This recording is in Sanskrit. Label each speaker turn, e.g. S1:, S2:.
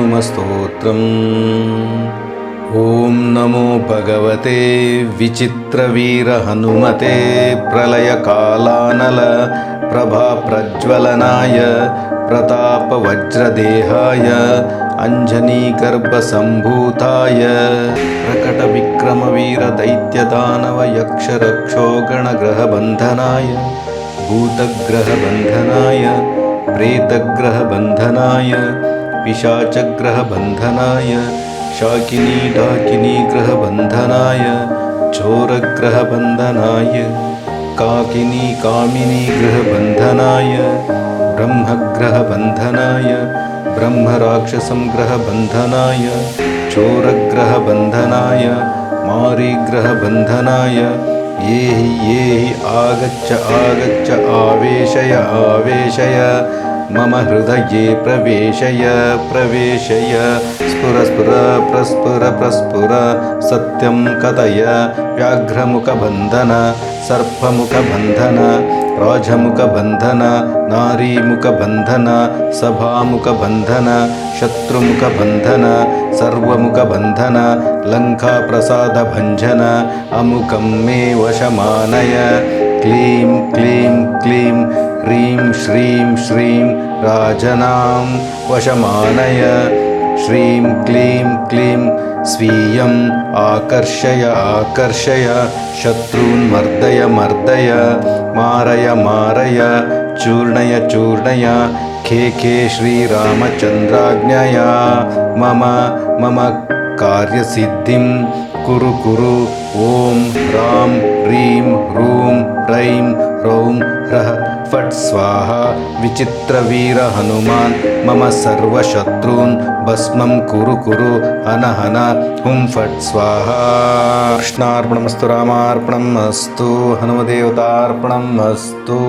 S1: हनुमस्तोत्रम्। ॐ नमो भगवते विचित्रवीर हनुमते प्रलयकालानल प्रभाप्रज्वलनाय प्रतापवज्रदेहाय अञ्जनीगर्भसम्भूताय प्रकटविक्रमवीरदैत्यदानवयक्षरक्षोगणग्रहबन्धनाय भूतग्रहबन्धनाय प्रेतग्रहबन्धनाय पिशाचग्रहबन्धनाय शाकिनी डाकिनी ग्रहबन्धनाय चोरग्रहबन्धनाय काकिनी कामिनी ग्रहबन्धनाय ब्रह्मग्रहबन्धनाय ब्रह्मराक्षसंग्रहबन्धनाय चोरग्रहबन्धनाय मारीग्रहबन्धनाय ये हि आगच्छ आगच्छ आवेशय आवेशय मम हृदये प्रवेशय प्रवेशय स्फुर स्फुर प्रस्फुर प्रस्फुर सत्यं कथय व्याघ्रमुखबन्धन सर्पमुखबन्धन राजमुखबन्धन नारीमुखबन्धन सभामुखबन्धन शत्रुमुखबन्धन सर्वमुखबन्धन लङ्काप्रसादभञ्जन अमुकं मे वशमानय क्लीं क्लीं क्लीं ह्रीं श्रीं श्रीं राजनां वशमानय श्रीं क्लीं क्लीं स्वीयम् आकर्षय आकर्षय शत्रून् मर्दय मर्दय मारय मारय चूर्णय चूर्णय खे खे श्रीरामचन्द्राज्ञया मम मम कार्यसिद्धिं कुरु कुरु ॐ ह्रां ह्रीं ह्रूं ह्रैं ह्रौं ह्रः फट् स्वाहा विचित्रवीर हनुमान् मम सर्वशत्रून् भस्मं कुरु कुरु हन हन हुं फट् स्वाहा। कृष्णार्पणमस्तु रामार्पणमस्तु हनुमदेवतार्पणमस्तु।